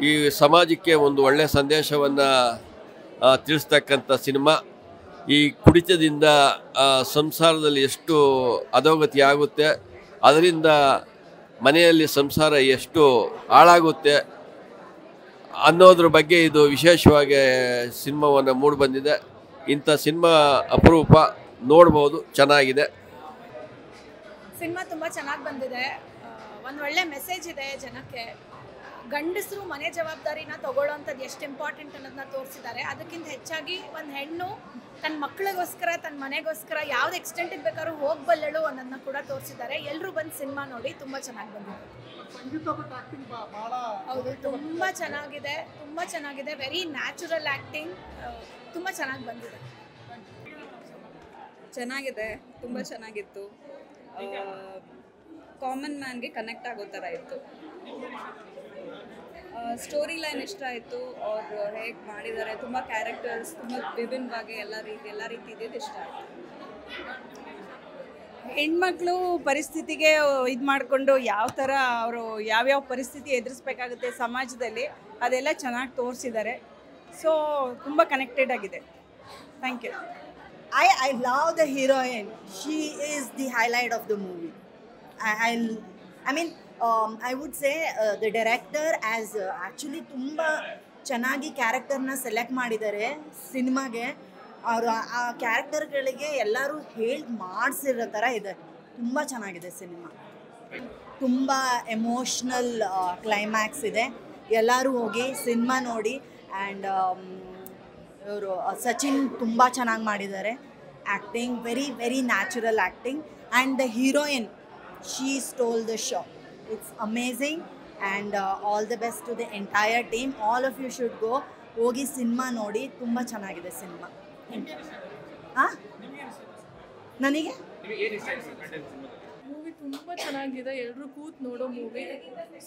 ಈ ಸಮಾಜಕ್ಕೆ ಒಂದು ಒಳ್ಳೆಯ ಸಂದೇಶವನ್ನು ತಿಳಿಸ್ತಕ್ಕಂಥ ಸಿನಿಮಾ. ಈ ಕುಡಿತದಿಂದ ಸಂಸಾರದಲ್ಲಿ ಎಷ್ಟು ಅಧೋಗತಿ ಆಗುತ್ತೆ, ಅದರಿಂದ ಮನೆಯಲ್ಲಿ ಸಂಸಾರ ಎಷ್ಟು ಹಾಳಾಗುತ್ತೆ ಅನ್ನೋದ್ರ ಬಗ್ಗೆ ಇದು ವಿಶೇಷವಾಗಿ ಸಿನಿಮಾವನ್ನು ಮೂಡಿಬಂದಿದೆ. ಇಂಥ ಸಿನಿಮಾ ಅಪರೂಪ, ನೋಡ್ಬೋದು, ಚೆನ್ನಾಗಿದೆ. ಸಿನಿಮಾ ತುಂಬ ಚೆನ್ನಾಗಿ ಬಂದಿದೆ. ಒಂದು ಒಳ್ಳೆ ಮೆಸೇಜ್ ಇದೆ ಜನಕ್ಕೆ. ಗಂಡಸರು ಮನೆ ಜವಾಬ್ದಾರಿನ ತಗೊಳ್ಳೋವಂಥದ್ದು ಎಷ್ಟು ಇಂಪಾರ್ಟೆಂಟ್ ಅನ್ನೋದನ್ನ ತೋರಿಸಿದ್ದಾರೆ. ಅದಕ್ಕಿಂತ ಹೆಚ್ಚಾಗಿ ಒಂದು ಹೆಣ್ಣು ತನ್ನ ಮಕ್ಕಳಿಗೋಸ್ಕರ, ತನ್ನ ಮನೆಗೋಸ್ಕರ ಯಾವ್ದು ಎಕ್ಸ್ಟೆಂಟಿಗೆ ಬೇಕಾದ್ರೂ ಹೋಗಬಲ್ಲಳು ಅನ್ನೋದನ್ನ ಕೂಡ ತೋರಿಸಿದ್ದಾರೆ. ಎಲ್ಲರೂ ಬಂದು ಸಿನಿಮಾ ನೋಡಿ, ತುಂಬ ಚೆನ್ನಾಗಿ ಬಂದಿದೆ. ಹೌದು, ತುಂಬ ಚೆನ್ನಾಗಿದೆ. ವೆರಿ ನ್ಯಾಚುರಲ್ ಆ್ಯಕ್ಟಿಂಗ್, ತುಂಬ ಚೆನ್ನಾಗಿ ಬಂದಿದೆ. ಚೆನ್ನಾಗಿದೆ, ತುಂಬ ಚೆನ್ನಾಗಿತ್ತು. ಕಾಮನ್ ಮ್ಯಾನ್ಗೆ ಕನೆಕ್ಟ್ ಆಗೋ ಥರ ಇತ್ತು. ಸ್ಟೋರಿ ಲೈನ್ ಇಷ್ಟ ಆಯಿತು. ಅವರು ಹೇಗೆ ಮಾಡಿದ್ದಾರೆ, ತುಂಬ ಕ್ಯಾರೆಕ್ಟರ್ಸ್ ತುಂಬ ವಿಭಿನ್ನವಾಗಿ ಎಲ್ಲ ರೀತಿ ಇದ್ದಿದ್ದು ಇಷ್ಟ ಆಯಿತು. ಹೆಣ್ಮಕ್ಳು ಪರಿಸ್ಥಿತಿಗೆ ಇದು ಮಾಡಿಕೊಂಡು ಯಾವ ಥರ ಅವರು ಯಾವ್ಯಾವ ಪರಿಸ್ಥಿತಿ ಎದುರಿಸ್ಬೇಕಾಗುತ್ತೆ ಸಮಾಜದಲ್ಲಿ, ಅದೆಲ್ಲ ಚೆನ್ನಾಗಿ ತೋರಿಸಿದ್ದಾರೆ. ಸೊ ತುಂಬ ಕನೆಕ್ಟೆಡ್ ಆಗಿದೆ. Thank you. I love the heroine. She is the highlight of the movie. I mean, I would say the director has actually ತುಂಬ ಚೆನ್ನಾಗಿ ಕ್ಯಾರೆಕ್ಟರ್ನ ಸೆಲೆಕ್ಟ್ ಮಾಡಿದ್ದಾರೆ ಸಿನಿಮಾಗೆ. ಅವರು ಆ ಕ್ಯಾರೆಕ್ಟರ್ಗಳಿಗೆ ಎಲ್ಲರೂ ಹೇಳಿ ಮಾಡಿಸಿರೋ ಥರ ಇದೆ. ತುಂಬ ಚೆನ್ನಾಗಿದೆ ಸಿನಿಮಾ. ತುಂಬ ಎಮೋಷ್ನಲ್ ಕ್ಲೈಮ್ಯಾಕ್ಸ್ ಇದೆ. ಎಲ್ಲರೂ ಹೋಗಿ ಸಿನಿಮಾ ನೋಡಿ. ಆ್ಯಂಡ್ ಇವರು ಸಚಿನ್ ತುಂಬ ಚೆನ್ನಾಗಿ ಮಾಡಿದ್ದಾರೆ. Acting very natural acting. And the heroine, she stole the show. It's amazing. And all the best to the entire team. All of you should go. ಹೋಗಿ ಸಿನಿಮಾ ನೋಡಿ, ತುಂಬ ಚೆನ್ನಾಗಿದೆ ಸಿನಿಮಾ. ಹಾಂ, ನನಗೆ ಮೂವಿ ತುಂಬ ಚೆನ್ನಾಗಿದೆ. ಎಲ್ಲರೂ ಕೂತ್ ನೋಡೋ ಮೂವಿ.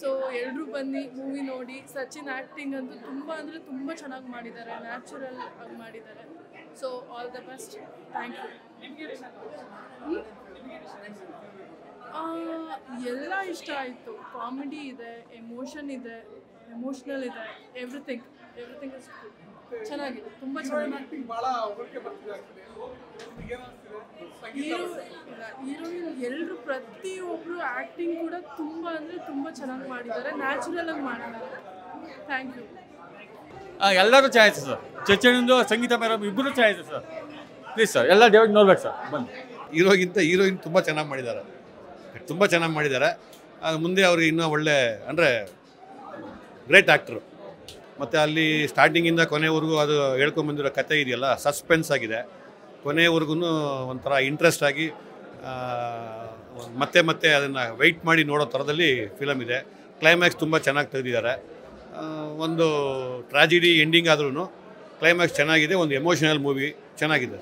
ಸೊ ಎಲ್ಲರೂ ಬನ್ನಿ ಮೂವಿ ನೋಡಿ. ಸಚಿನ್ ಆ್ಯಕ್ಟಿಂಗ್ ಅಂತೂ ತುಂಬ ಚೆನ್ನಾಗಿ ಮಾಡಿದ್ದಾರೆ, ನ್ಯಾಚುರಲ್ ಆಗಿ ಮಾಡಿದ್ದಾರೆ. So all the best. Thank you. ಎಲ್ಲ ಇಷ್ಟ ಆಯಿತು. ಕಾಮಿಡಿ ಇದೆ, ಎಮೋಷನಲ್ ಇದೆ, ಎವ್ರಿಥಿಂಗ್ ಇಸ್ ಚೆನ್ನಾಗಿದೆ. ತುಂಬ ಚೆನ್ನಾಗಿದೆ. ಹೀರೋಯಿನ್ ಎಲ್ಲರೂ ಪ್ರತಿಯೊಬ್ಬರು ಆ್ಯಕ್ಟಿಂಗ್ ಕೂಡ ತುಂಬ ಚೆನ್ನಾಗಿ ಮಾಡಿದ್ದಾರೆ, ನ್ಯಾಚುರಲ್ ಆಗಿ ಮಾಡಿದ್ದಾರೆ. Thank you. ಎಲ್ಲರೂ ಚೆನ್ನಾಗಿದೆ ಸರ್. ಚಚ್ಚಣಿಂದು ಸಂಗೀತ ಮೇಡಮ್ ಇಬ್ಬರು ಚೆನ್ನಾಗಿದೆ ಸರ್. ಪ್ಲೀಸ್ ಸರ್, ಎಲ್ಲ ಡೇವಿಡ್ ನೋಡ್ಬೇಕು ಸರ್. ಬನ್ನಿ. ಹೀರೋಯಿನ್ ತುಂಬ ಚೆನ್ನಾಗಿ ಮಾಡಿದ್ದಾರೆ. ಮುಂದೆ ಅವ್ರಿಗೆ ಇನ್ನೂ ಒಳ್ಳೆ ಅಂದರೆ ಗ್ರೇಟ್ ಆ್ಯಕ್ಟ್ರು. ಮತ್ತು ಅಲ್ಲಿ ಸ್ಟಾರ್ಟಿಂಗಿಂದ ಕೊನೆವರೆಗೂ ಅದು ಹೇಳ್ಕೊಂಬಂದಿರೋ ಕತೆ ಇದೆಯಲ್ಲ, ಸಸ್ಪೆನ್ಸ್ ಆಗಿದೆ. ಕೊನೆವರೆಗೂ ಒಂಥರ ಇಂಟ್ರೆಸ್ಟ್ ಆಗಿ ಮತ್ತೆ ಅದನ್ನು ವೆಯ್ಟ್ ಮಾಡಿ ನೋಡೋ ಥರದಲ್ಲಿ ಫಿಲಮ್ ಇದೆ. ಕ್ಲೈಮ್ಯಾಕ್ಸ್ ತುಂಬ ಚೆನ್ನಾಗಿ ತೆಗೆದಿದ್ದಾರೆ. ಒಂದು ಟ್ರಾಜಿಡಿ ಎಂಡಿಂಗ್ ಆದ್ರೂ ಕ್ಲೈಮ್ಯಾಕ್ಸ್ ಚೆನ್ನಾಗಿದೆ. ಒಂದು ಎಮೋಷನಲ್ ಮೂವಿ ಚೆನ್ನಾಗಿದೆ.